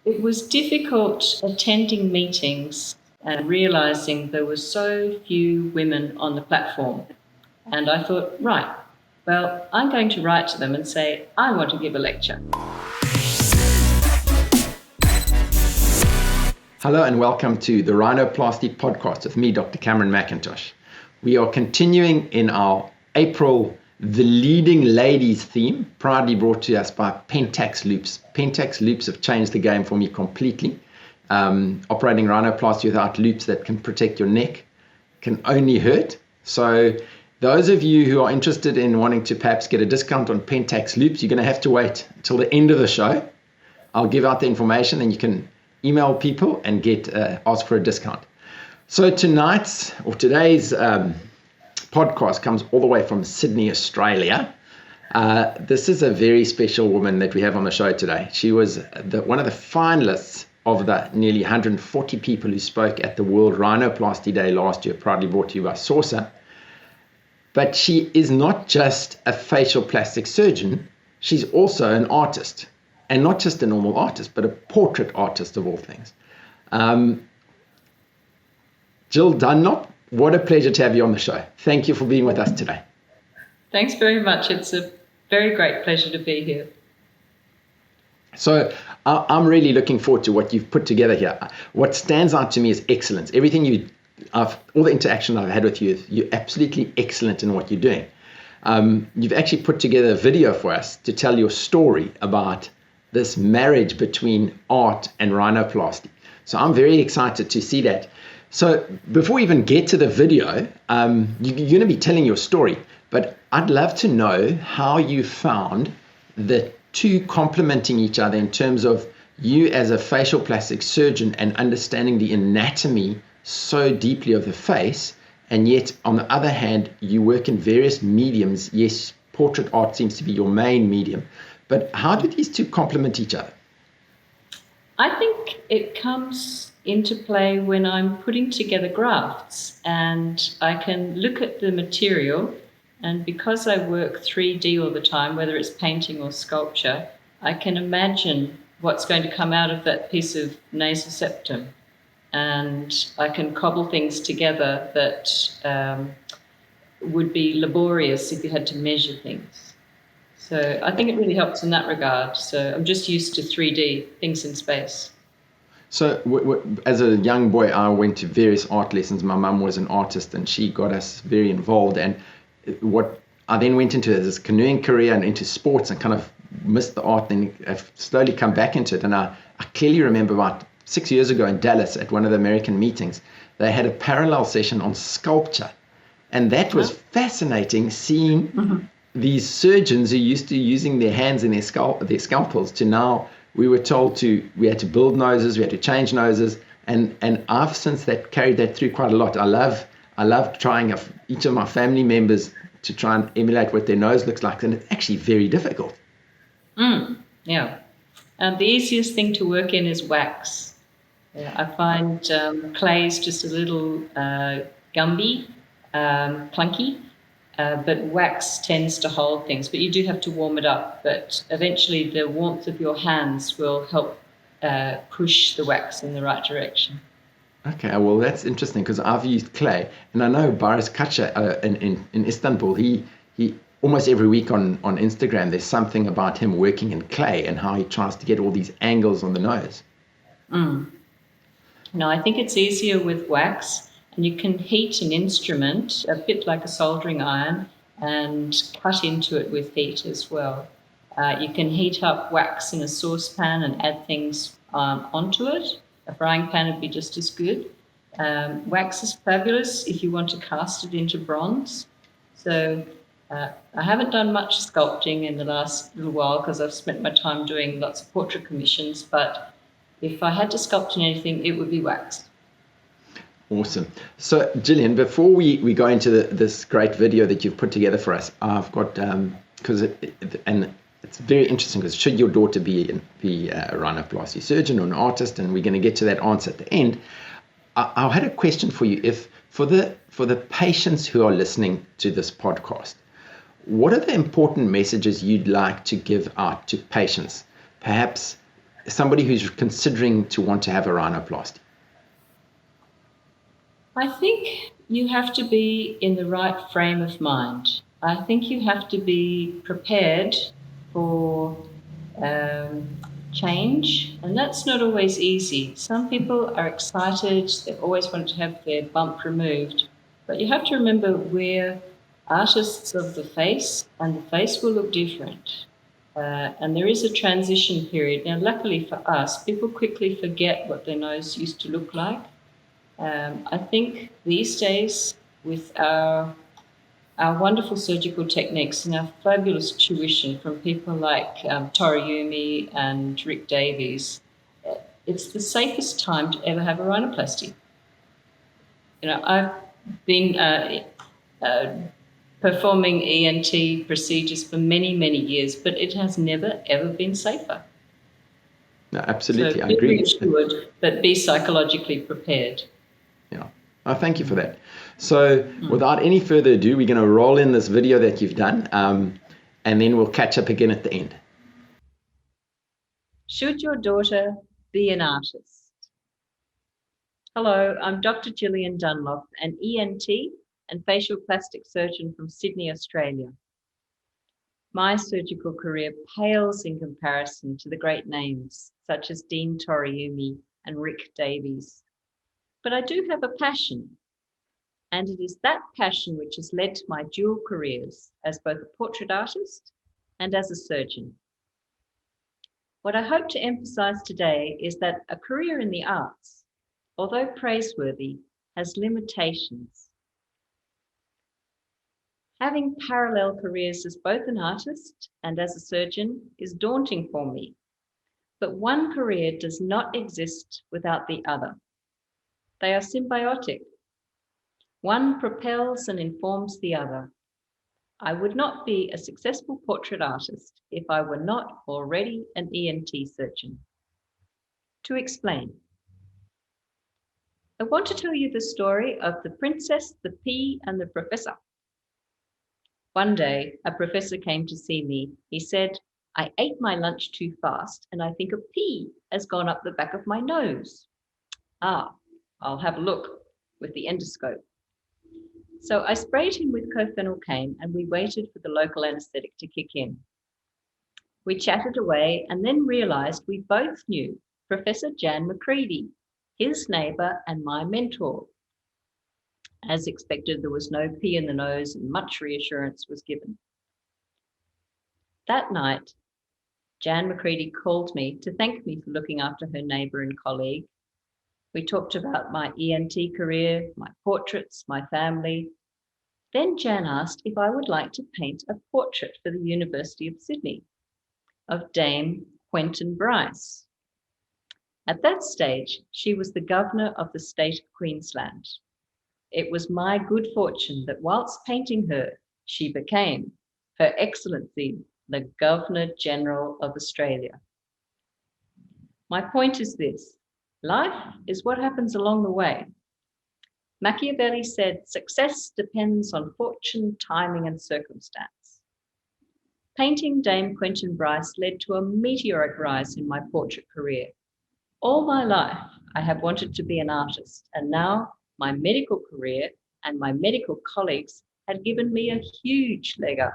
It was difficult attending meetings and realizing there were so few women on the platform. And I thought, right, well, I'm going to write to them and say, I want to give a lecture. Hello and welcome to the Rhinoplasty podcast with me, Dr. Cameron McIntosh. We are continuing in our April The Leading Ladies theme, proudly brought to us by Pentax Loops. Pentax Loops have changed the game for me completely. Operating rhinoplasty without loops that can protect your neck can only hurt. So those of you who are interested in wanting to perhaps get a discount on Pentax Loops, you're going to have to wait until the end of the show. I'll give out the information and you can email people and ask for a discount. So today's podcast comes all the way from Sydney, Australia. This is a very special woman that we have on the show today. She was one of the finalists of the nearly 140 people who spoke at the World Rhinoplasty Day last year, proudly brought to you by Saucer. But she is not just a facial plastic surgeon, she's also an artist. And not just a normal artist, but a portrait artist of all things. Jill Dunlop, what a pleasure to have you on the show. Thank you for being with us today. Thanks very much. It's a very great pleasure to be here. So I'm really looking forward to what you've put together here. What stands out to me is excellence. All the interaction I've had with you, you're absolutely excellent in what you're doing. You've actually put together a video for us to tell your story about this marriage between art and rhinoplasty. So I'm very excited to see that. So before we even get to the video, you're going to be telling your story, but I'd love to know how you found the two complementing each other in terms of you as a facial plastic surgeon and understanding the anatomy so deeply of the face, and yet on the other hand, you work in various mediums. Yes, portrait art seems to be your main medium. But how do these two complement each other? I think it comes into play when I'm putting together grafts and I can look at the material, and because I work 3D all the time, whether it's painting or sculpture, I can imagine what's going to come out of that piece of nasal septum, and I can cobble things together that would be laborious if you had to measure things. So I think it really helps in that regard. So I'm just used to 3D, things in space. So as a young boy, I went to various art lessons. My mum was an artist and she got us very involved. And what I then went into this canoeing career and into sports and kind of missed the art. Then I've slowly come back into it. And I clearly remember about 6 years ago in Dallas at one of the American meetings, they had a parallel session on sculpture. And that was fascinating seeing these surgeons who used to using their hands and their scalpels to now we were told we had to build noses, we had to change noses, and I've since carried that through quite a lot. I love trying each of my family members to try and emulate what their nose looks like, and it's actually very difficult. Yeah. The easiest thing to work in is wax. I find clay is just a little gumby, clunky. But wax tends to hold things, but you do have to warm it up. But eventually the warmth of your hands will help push the wax in the right direction. Okay, well, that's interesting because I've used clay. And I know Boris Kacha in Istanbul, he almost every week on Instagram, there's something about him working in clay and how he tries to get all these angles on the nose. No, I think it's easier with wax. And you can heat an instrument, a bit like a soldering iron, and cut into it with heat as well. You can heat up wax in a saucepan and add things onto it. A frying pan would be just as good. Wax is fabulous if you want to cast it into bronze. So I haven't done much sculpting in the last little while because I've spent my time doing lots of portrait commissions. But if I had to sculpt in anything, it would be wax. Awesome. So, Gillian, before we go into this great video that you've put together for us, I've got because it's very interesting because should your daughter be a rhinoplasty surgeon or an artist, and we're going to get to that answer at the end. I had a question for you. If for the patients who are listening to this podcast, what are the important messages you'd like to give out to patients? Perhaps somebody who's considering to want to have a rhinoplasty? I think you have to be in the right frame of mind. I think you have to be prepared for um, change, and that's not always easy. Some people are excited, they always want to have their bump removed, but you have to remember we're artists of the face, and the face will look different. And there is a transition period. Now, luckily for us, people quickly forget what their nose used to look like. I think these days, with our wonderful surgical techniques and our fabulous tuition from people like Toriyumi and Rick Davies, it's the safest time to ever have a rhinoplasty. I've been performing ENT procedures for many, many years, but it has never, ever been safer. No, absolutely, So I be agree. reassured, but be psychologically prepared. Yeah. Oh, thank you for that. So without any further ado, we're going to roll in this video that you've done, and then we'll catch up again at the end. Should your daughter be an artist? Hello, I'm Dr. Gillian Dunlop, an ENT and facial plastic surgeon from Sydney, Australia. My surgical career pales in comparison to the great names such as Dean Toriyumi and Rick Davies. But I do have a passion, and it is that passion which has led to my dual careers as both a portrait artist and as a surgeon. What I hope to emphasize today is that a career in the arts, although praiseworthy, has limitations. Having parallel careers as both an artist and as a surgeon is daunting for me, but one career does not exist without the other. They are symbiotic. One propels and informs the other. I would not be a successful portrait artist if I were not already an ENT surgeon. To explain, I want to tell you the story of the princess, the pea, and the professor. One day, a professor came to see me. He said, I ate my lunch too fast, and I think a pea has gone up the back of my nose. Ah, I'll have a look with the endoscope. So I sprayed him with cofenolcaine, and we waited for the local anesthetic to kick in. We chatted away and then realized we both knew Professor Jan McCready, his neighbor and my mentor. As expected, there was no pea in the nose and much reassurance was given. That night, Jan McCready called me to thank me for looking after her neighbor and colleague. We talked about my ENT career, my portraits, my family. Then Jan asked if I would like to paint a portrait for the University of Sydney of Dame Quentin Bryce. At that stage, she was the governor of the state of Queensland. It was my good fortune that whilst painting her, she became Her Excellency, the Governor-General of Australia. My point is this: life is what happens along the way. Machiavelli said, success depends on fortune, timing, and circumstance. Painting Dame Quentin Bryce led to a meteoric rise in my portrait career. All my life, I have wanted to be an artist, and now my medical career and my medical colleagues had given me a huge leg up.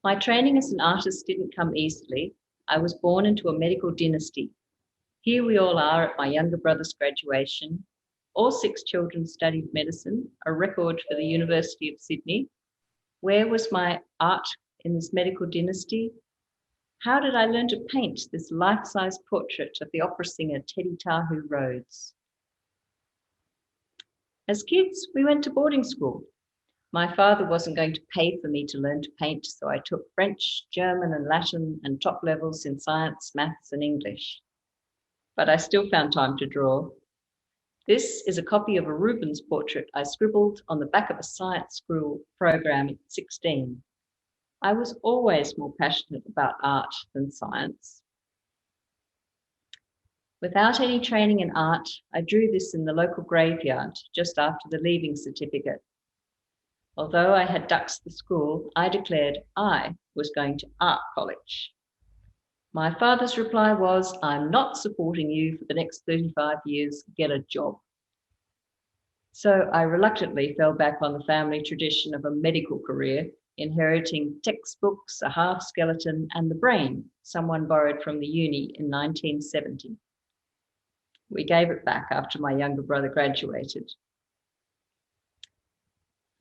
My training as an artist didn't come easily. I was born into a medical dynasty. Here we all are at my younger brother's graduation. All 6 children studied medicine, a record for the University of Sydney. Where was my art in this medical dynasty? How did I learn to paint this life-size portrait of the opera singer Teddy Tahu Rhodes? As kids, we went to boarding school. My father wasn't going to pay for me to learn to paint, so I took French, German, and Latin and top levels in science, maths, and English. But I still found time to draw. This is a copy of a Rubens portrait I scribbled on the back of a science school program at 16. I was always more passionate about art than science. Without any training in art, I drew this in the local graveyard just after the leaving certificate. Although I had duxed the school, I declared I was going to art college. My father's reply was, "I'm not supporting you for the next 35 years, get a job." So I reluctantly fell back on the family tradition of a medical career, inheriting textbooks, a half skeleton, and the brain someone borrowed from the uni in 1970. We gave it back after my younger brother graduated.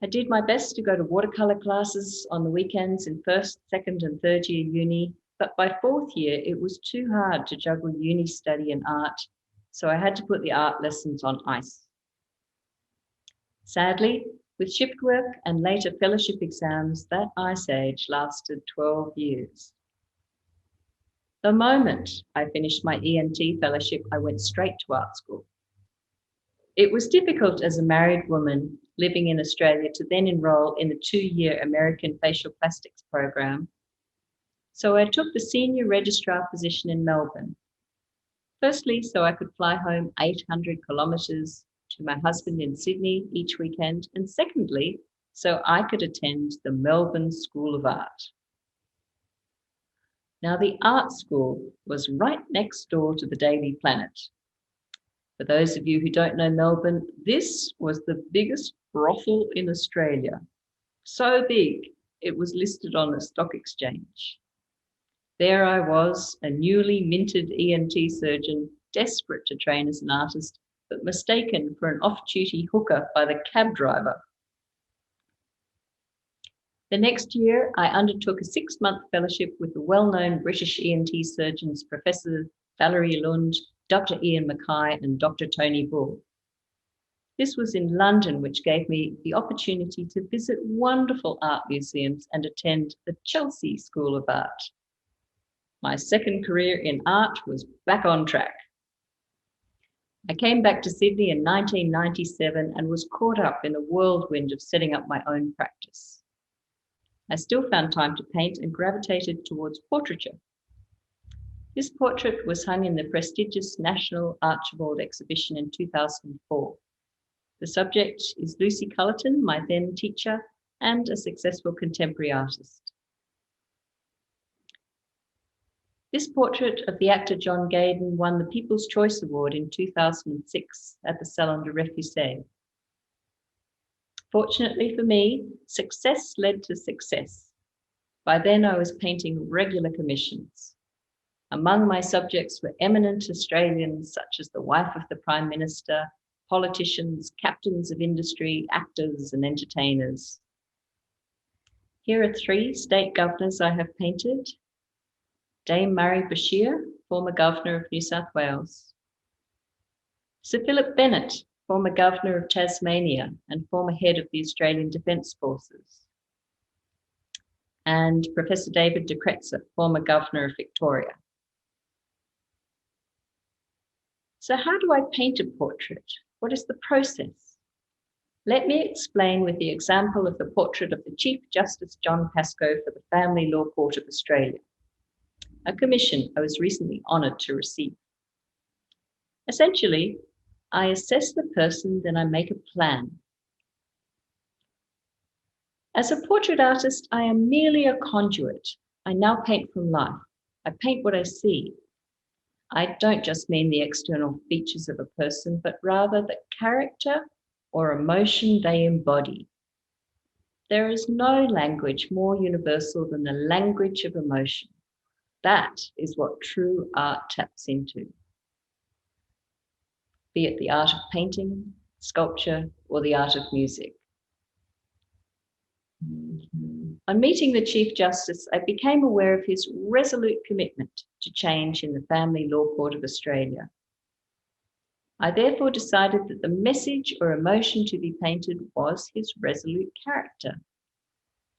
I did my best to go to watercolour classes on the weekends in first, second, and third year uni, but by fourth year it was too hard to juggle uni study and art, so I had to put the art lessons on ice. Sadly, with shift work and later fellowship exams, that ice age lasted 12 years. The moment I finished my ENT fellowship, I went straight to art school. It was difficult as a married woman living in Australia to then enroll in the 2-year American facial plastics program. So I took the senior registrar position in Melbourne. Firstly, so I could fly home 800 kilometres to my husband in Sydney each weekend. And secondly, so I could attend the Melbourne School of Art. Now, the art school was right next door to the Daily Planet. For those of you who don't know Melbourne, this was the biggest brothel in Australia. So big, it was listed on a stock exchange. There I was, a newly minted ENT surgeon, desperate to train as an artist, but mistaken for an off-duty hooker by the cab driver. The next year, I undertook a 6-month fellowship with the well-known British ENT surgeons, Professor Valerie Lund, Dr. Ian Mackay, and Dr. Tony Bull. This was in London, which gave me the opportunity to visit wonderful art museums and attend the Chelsea School of Art. My second career in art was back on track. I came back to Sydney in 1997 and was caught up in the whirlwind of setting up my own practice. I still found time to paint and gravitated towards portraiture. This portrait was hung in the prestigious National Archibald exhibition in 2004. The subject is Lucy Cullerton, my then teacher, and a successful contemporary artist. This portrait of the actor John Gayden won the People's Choice Award in 2006 at the Salon de Refusé. Fortunately for me, success led to success. By then I was painting regular commissions. Among my subjects were eminent Australians such as the wife of the Prime Minister, politicians, captains of industry, actors and entertainers. Here are 3 state governors I have painted. Dame Murray Bashir, former Governor of New South Wales. Sir Philip Bennett, former Governor of Tasmania and former head of the Australian Defence Forces. And Professor David de Kretser, former Governor of Victoria. So how do I paint a portrait? What is the process? Let me explain with the example of the portrait of the Chief Justice John Pascoe for the Family Law Court of Australia, a commission I was recently honoured to receive. Essentially, I assess the person, then I make a plan. As a portrait artist, I am merely a conduit. I now paint from life. I paint what I see. I don't just mean the external features of a person, but rather the character or emotion they embody. There is no language more universal than the language of emotion. That is what true art taps into. Be it the art of painting, sculpture, or the art of music. On meeting the Chief Justice, I became aware of his resolute commitment to change in the Family Law Court of Australia. I therefore decided that the message or emotion to be painted was his resolute character.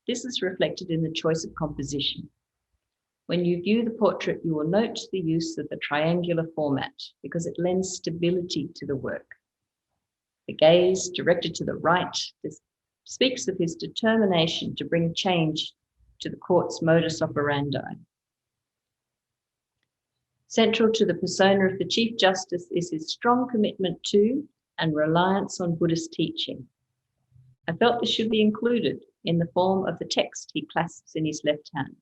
This is reflected in the choice of composition. When you view the portrait, you will note the use of the triangular format because it lends stability to the work. The gaze directed to the right speaks of his determination to bring change to the court's modus operandi. Central to the persona of the Chief Justice is his strong commitment to and reliance on Buddhist teaching. I felt this should be included in the form of the text he clasps in his left hand.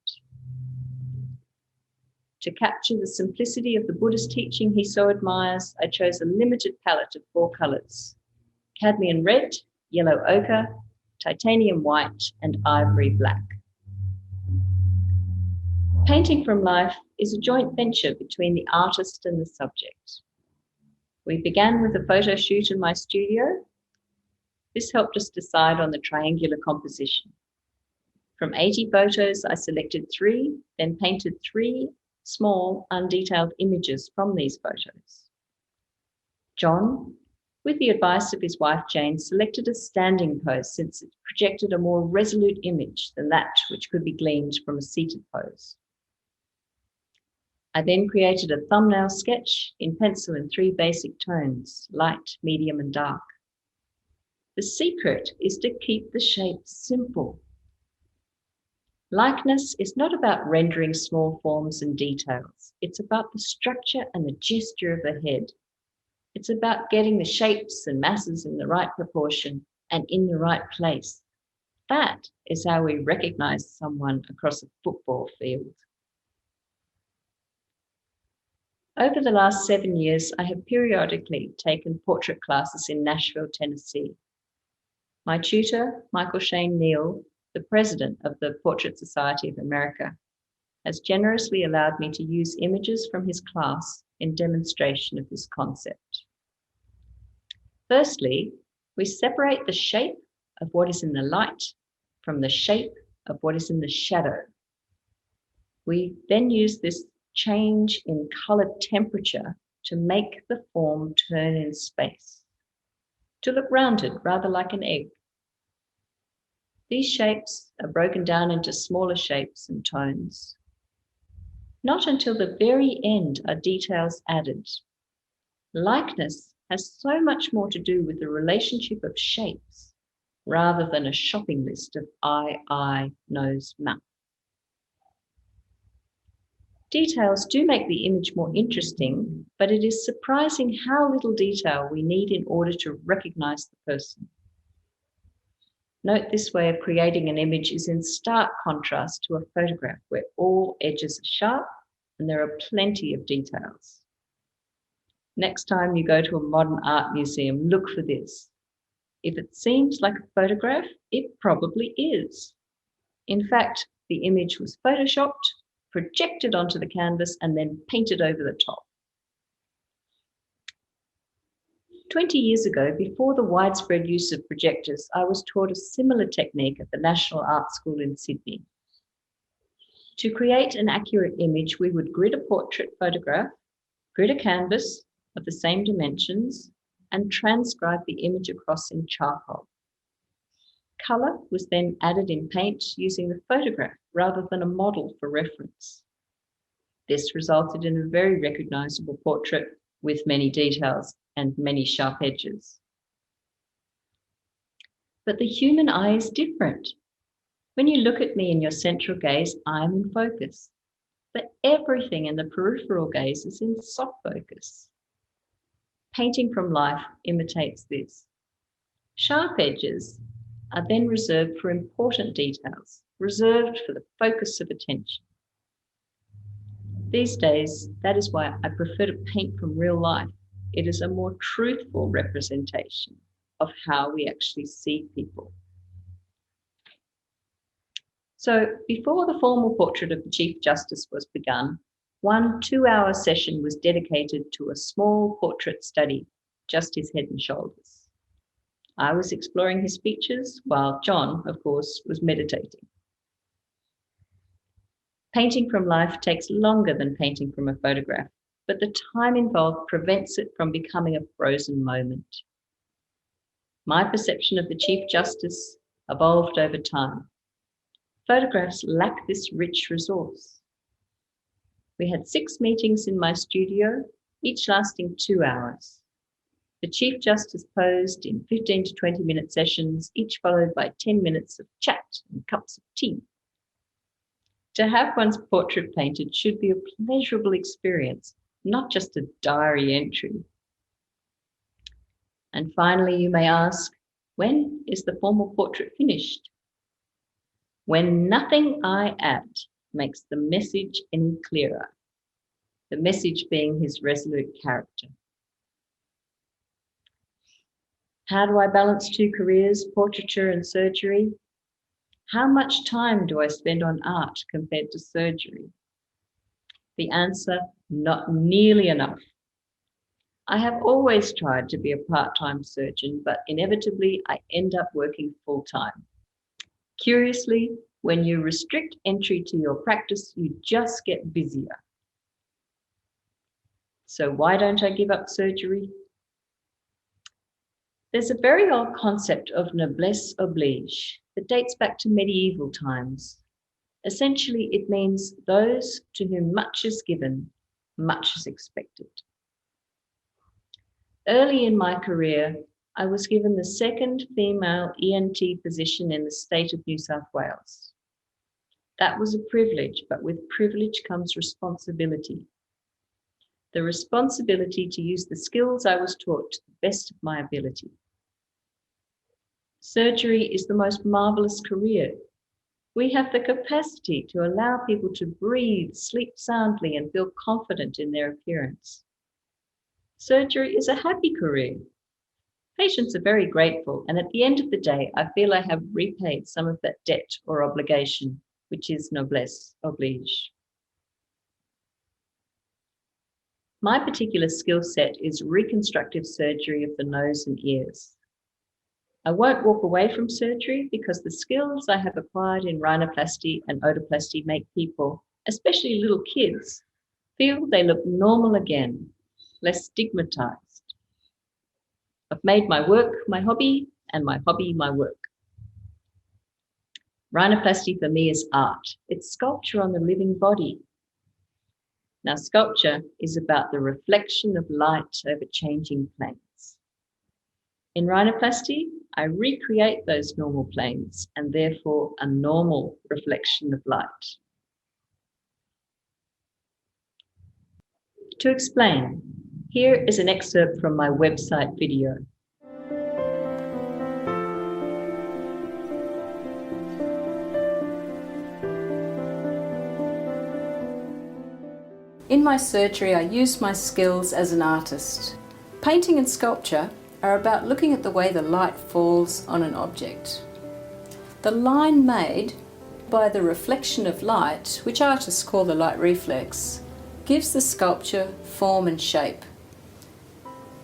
To capture the simplicity of the Buddhist teaching he so admires, I chose a limited palette of 4 colours: cadmium red, yellow ochre, titanium white, and ivory black. Painting from life is a joint venture between the artist and the subject. We began with a photo shoot in my studio. This helped us decide on the triangular composition. From 80 photos, I selected 3, then painted 3 small, undetailed images from these photos. John, with the advice of his wife Jane, selected a standing pose since it projected a more resolute image than that which could be gleaned from a seated pose. I then created a thumbnail sketch in pencil in 3 basic tones: light, medium, and dark. The secret is to keep the shape simple. Likeness is not about rendering small forms and details. It's about the structure and the gesture of the head. It's about getting the shapes and masses in the right proportion and in the right place. That is how we recognize someone across a football field. Over the last 7 years, I have periodically taken portrait classes in Nashville, Tennessee. My tutor, Michael Shane Neal, the president of the Portrait Society of America, has generously allowed me to use images from his class in demonstration of this concept. Firstly, we separate the shape of what is in the light from the shape of what is in the shadow. We then use this change in color temperature to make the form turn in space, to look rounded rather like an egg. These shapes are broken down into smaller shapes and tones. Not until the very end are details added. Likeness has so much more to do with the relationship of shapes rather than a shopping list of eye, nose, mouth. Details do make the image more interesting, but it is surprising how little detail we need in order to recognize the person. Note this way of creating an image is in stark contrast to a photograph where all edges are sharp and there are plenty of details. Next time you go to a modern art museum, look for this. If it seems like a photograph, it probably is. In fact, the image was photoshopped, projected onto the canvas, and then painted over the top. 20 years ago, before the widespread use of projectors, I was taught a similar technique at the National Art School in Sydney. To create an accurate image, we would grid a portrait photograph, grid a canvas of the same dimensions, and transcribe the image across in charcoal. Colour was then added in paint using the photograph rather than a model for reference. This resulted in a very recognisable portrait with many details and many sharp edges. But the human eye is different. When you look at me in your central gaze, I'm in focus. But everything in the peripheral gaze is in soft focus. Painting from life imitates this. Sharp edges are then reserved for important details, reserved for the focus of attention. These days, that is why I prefer to paint from real life. It is a more truthful representation of how we actually see people. So before the formal portrait of the Chief Justice was begun, one 2-hour session was dedicated to a small portrait study, just his head and shoulders. I was exploring his features while John, of course, was meditating. Painting from life takes longer than painting from a photograph, but the time involved prevents it from becoming a frozen moment. My perception of the Chief Justice evolved over time. Photographs lack this rich resource. We had 6 meetings in my studio, each lasting 2 hours. The Chief Justice posed in 15 to 20-minute sessions, each followed by 10 minutes of chat and cups of tea. To have one's portrait painted should be a pleasurable experience, not just a diary entry. And finally, you may ask, when is the formal portrait finished? When nothing I add makes the message any clearer. the message being his resolute character. How do I balance two careers, portraiture and surgery? How much time do I spend on art compared to surgery? The answer, not nearly enough. I have always tried to be a part-time surgeon, but inevitably I end up working full-time. Curiously, when you restrict entry to your practice, you just get busier. So why don't I give up surgery? There's a very old concept of noblesse oblige that dates back to medieval times. Essentially, it means those to whom much is given, much is expected. Early in my career, I was given the second female ENT position in the state of New South Wales. That was a privilege, but with privilege comes responsibility. The responsibility to use the skills I was taught to the best of my ability. Surgery is the most marvelous career. We have the capacity to allow people to breathe, sleep soundly, and feel confident in their appearance. Surgery is a happy career. Patients are very grateful, and at the end of the day, I feel I have repaid some of that debt or obligation, which is noblesse oblige. My particular skill set is reconstructive surgery of the nose and ears. I won't walk away from surgery because the skills I have acquired in rhinoplasty and otoplasty make people, especially little kids, feel they look normal again, less stigmatized. I've made my work my hobby and my hobby my work. Rhinoplasty for me is art. It's sculpture on the living body. Now, sculpture is about the reflection of light over changing planes. In rhinoplasty, I recreate those normal planes and therefore a normal reflection of light. To explain, here is an excerpt from my website video. In my surgery, I use my skills as an artist. Painting and sculpture are about looking at the way the light falls on an object. The line made by the reflection of light, which artists call the light reflex, gives the sculpture form and shape.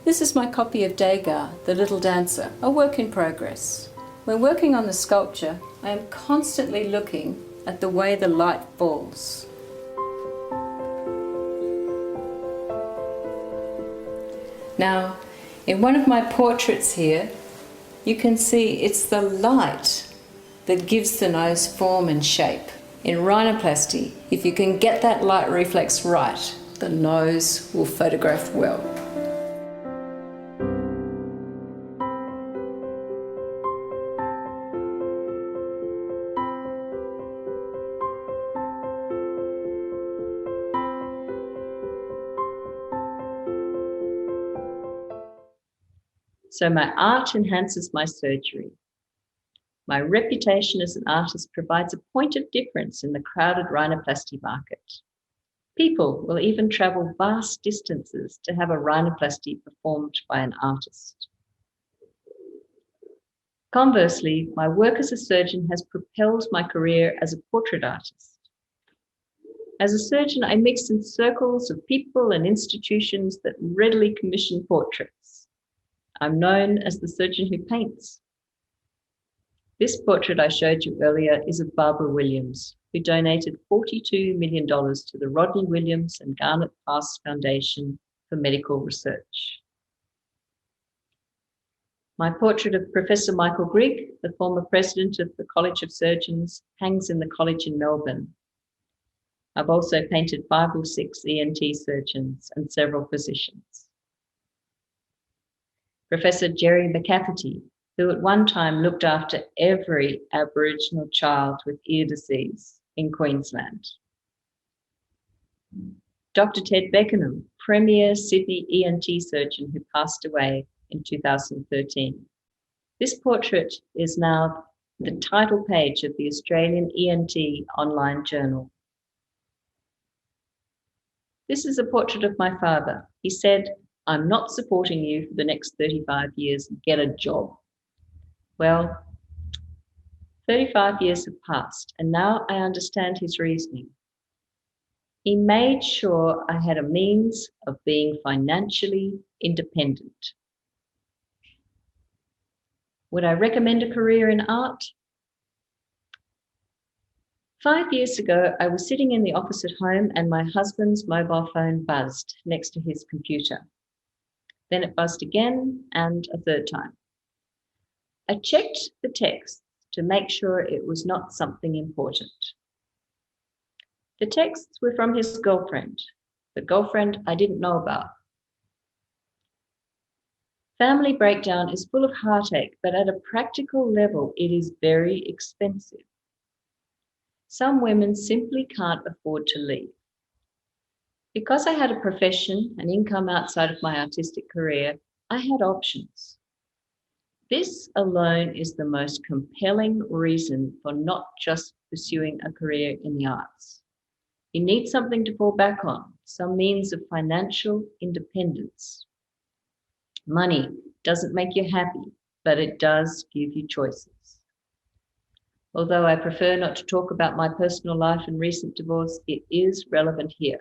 This is my copy of Degas, The Little Dancer, a work in progress. When working on the sculpture, I am constantly looking at the way the light falls. Now, in one of my portraits here, you can see it's the light that gives the nose form and shape. In rhinoplasty, if you can get that light reflex right, the nose will photograph well. So my art enhances my surgery. My reputation as an artist provides a point of difference in the crowded rhinoplasty market. People will even travel vast distances to have a rhinoplasty performed by an artist. Conversely, my work as a surgeon has propelled my career as a portrait artist. As a surgeon, I mix in circles of people and institutions that readily commission portraits. I'm known as the surgeon who paints. This portrait I showed you earlier is of Barbara Williams, who donated $42 million to the Rodney Williams and Garnet Pass Foundation for Medical Research. My portrait of Professor Michael Grigg, the former president of the College of Surgeons, hangs in the college in Melbourne. I've also painted 5 or 6 ENT surgeons and several physicians. Professor Jerry McCafferty, who at one time looked after every Aboriginal child with ear disease in Queensland. Dr. Ted Beckenham, premier Sydney ENT surgeon who passed away in 2013. This portrait is now the title page of the Australian ENT online journal. This is a portrait of my father. He said, I'm not supporting you for the next 35 years. Get a job. Well, 35 years have passed, and now I understand his reasoning. He made sure I had a means of being financially independent. Would I recommend a career in art? 5 years ago, I was sitting in the office at home and my husband's mobile phone buzzed next to his computer. Then it buzzed again and a third time. I checked the text to make sure it was not something important. The texts were from his girlfriend, the girlfriend I didn't know about. Family breakdown is full of heartache, but at a practical level, it is very expensive. Some women simply can't afford to leave. Because I had a profession, an income outside of my artistic career, I had options. This alone is the most compelling reason for not just pursuing a career in the arts. You need something to fall back on, some means of financial independence. Money doesn't make you happy, but it does give you choices. Although I prefer not to talk about my personal life and recent divorce, it is relevant here.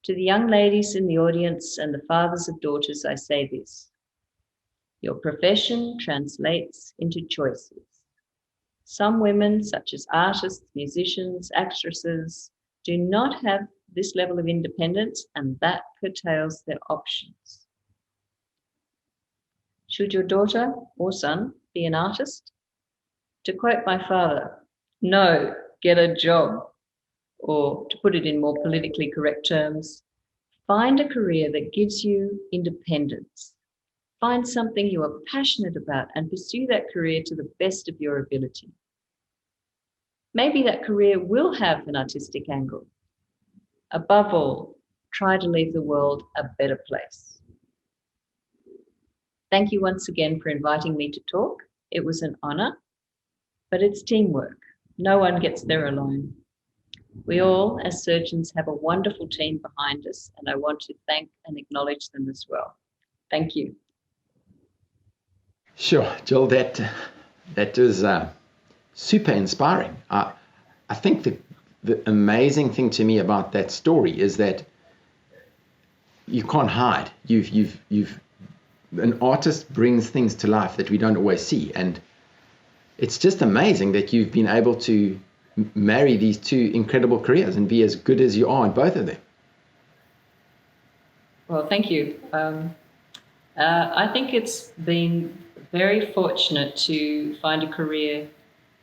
To the young ladies in the audience and the fathers of daughters, I say this. Your profession translates into choices. Some women, such as artists, musicians, actresses, do not have this level of independence, and that curtails their options. Should your daughter or son be an artist? To quote my father, no, get a job. Or to put it in more politically correct terms, find a career that gives you independence. Find something you are passionate about and pursue that career to the best of your ability. Maybe that career will have an artistic angle. Above all, try to leave the world a better place. Thank you once again for inviting me to talk. It was an honor, but it's teamwork. No one gets there alone. We all, as surgeons, have a wonderful team behind us, and I want to thank and acknowledge them as well. Thank you. Sure, Jill, that is super inspiring. I think the amazing thing to me about that story is that you can't hide. An artist brings things to life that we don't always see, and it's just amazing that you've been able to marry these two incredible careers and be as good as you are in both of them. Well, thank you. I think it's been very fortunate to find a career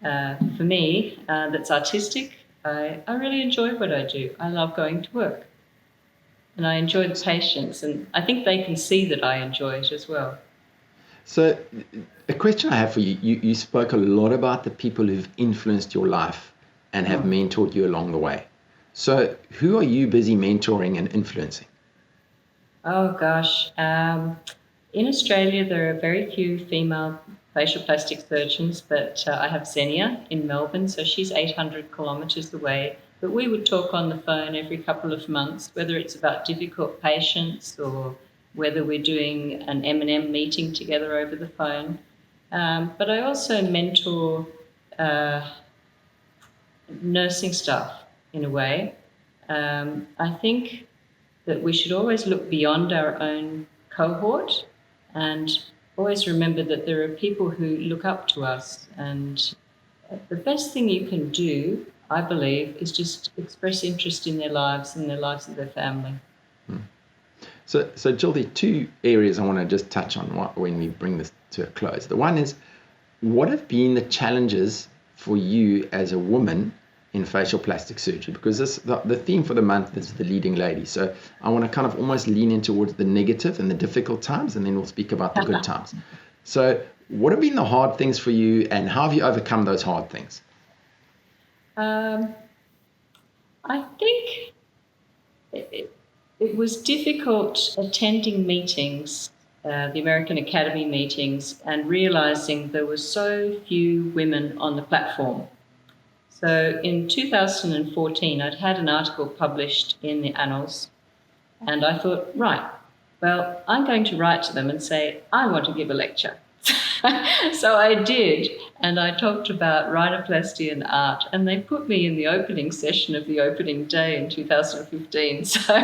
for me that's artistic. I really enjoy what I do. I love going to work. And I enjoy the patients, and I think they can see that I enjoy it as well. So a question I have for you, you spoke a lot about the people who've influenced your life and have mentored you along the way. So who are you busy mentoring and influencing? Oh, gosh. In Australia, there are very few female facial plastic surgeons, but I have Xenia in Melbourne, so she's 800 kilometres away. But we would talk on the phone every couple of months, whether it's about difficult patients or whether we're doing an M&M meeting together over the phone. But I also mentor nursing staff in a way. I think that we should always look beyond our own cohort and always remember that there are people who look up to us, and the best thing you can do, I believe, is just express interest in their lives and the lives of their family. So Jill, there are two areas I want to just touch on when we bring this to a close. The one is, what have been the challenges for you as a woman in facial plastic surgery? Because the theme for the month is the leading lady. So I want to kind of almost lean in towards the negative and the difficult times, and then we'll speak about the good times. So what have been the hard things for you, and how have you overcome those hard things? I think it was difficult attending meetings, the American Academy meetings, and realizing there were so few women on the platform. So in 2014, I'd had an article published in the Annals, and I thought, right, well, I'm going to write to them and say, I want to give a lecture. So I did, and I talked about rhinoplasty and art, and they put me in the opening session of the opening day in 2015. So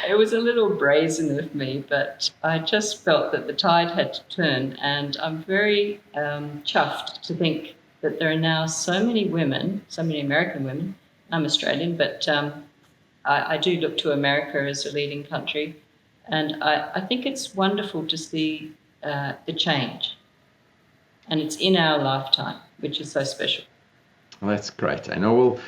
it was a little brazen of me, but I just felt that the tide had to turn, and I'm very chuffed to think that there are now so many women, so many American women. I'm Australian, but I do look to America as a leading country, and I think it's wonderful to see the change. And it's in our lifetime, which is so special. Well, that's great. I know. Well,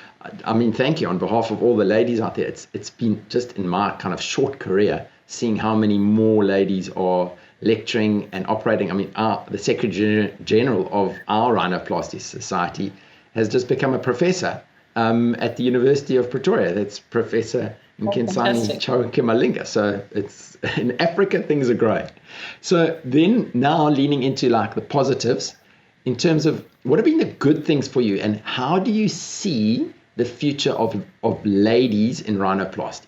I mean, thank you on behalf of all the ladies out there. It's been just in my kind of short career, seeing how many more ladies are lecturing and operating. I mean, the Secretary General of our Rhinoplasty Society has just become a professor at the University of Pretoria. That's Professor Nkensani Chowkemalinga. So it's in Africa, things are growing. So then now leaning into like the positives in terms of what have been the good things for you, and how do you see the future of ladies in rhinoplasty?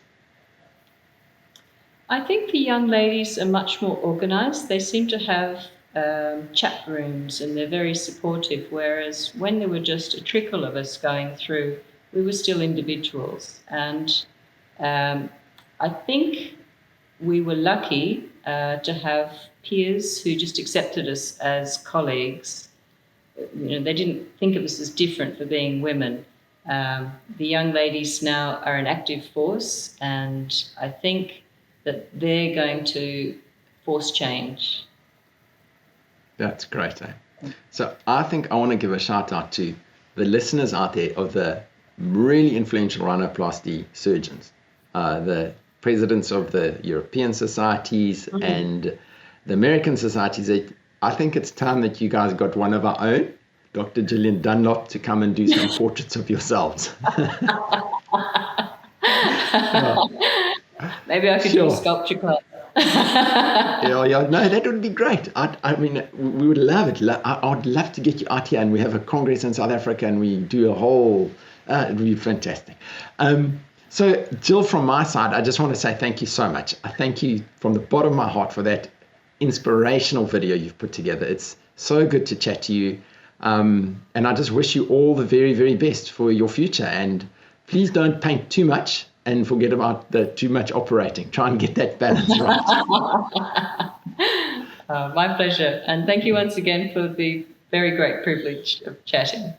I think the young ladies are much more organized. They seem to have chat rooms, and they're very supportive, whereas when there were just a trickle of us going through, we were still individuals. And I think we were lucky to have peers who just accepted us as colleagues. You know, they didn't think of us as different for being women. The young ladies now are an active force, and I think that they're going to force change. That's great. So I think I want to give a shout out to the listeners out there of the really influential rhinoplasty surgeons, the presidents of the European societies and the American societies. I think it's time that you guys got one of our own, Dr. Gillian Dunlop, to come and do some portraits of yourselves. Maybe I could do a sculpture class. Yeah, no, that would be great. I mean, we would love it. I would love to get you out here, and we have a congress in South Africa, and we do a whole. It would be fantastic. So, Jill, from my side, I just want to say thank you so much. I thank you from the bottom of my heart for that inspirational video you've put together. It's so good to chat to you. And I just wish you all the very, very best for your future. And please don't paint too much and forget about the too much operating. Try and get that balance right. My pleasure. And thank you once again for the very great privilege of chatting.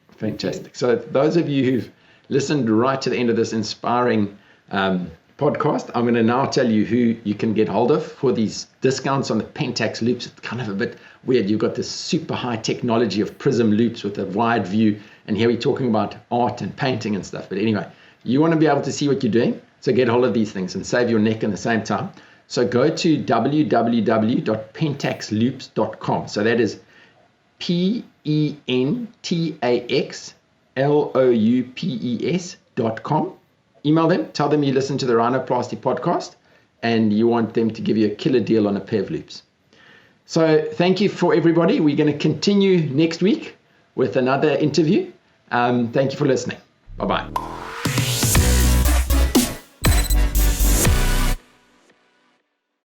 Fantastic. So those of you who've listened right to the end of this inspiring podcast, I'm going to now tell you who you can get hold of for these discounts on the Pentax loops. It's kind of a bit weird. You've got this super high technology of prism loops with a wide view, and here we're talking about art and painting and stuff. But anyway, you want to be able to see what you're doing, so get hold of these things and save your neck in the same time. So go to www.pentaxloops.com. So that is PENTAXLOUPES.com. Email them, tell them you listen to the Rhinoplasty podcast and you want them to give you a killer deal on a pair of loops. So thank you for everybody. We're going to continue next week with another interview. Thank you for listening. Bye-bye.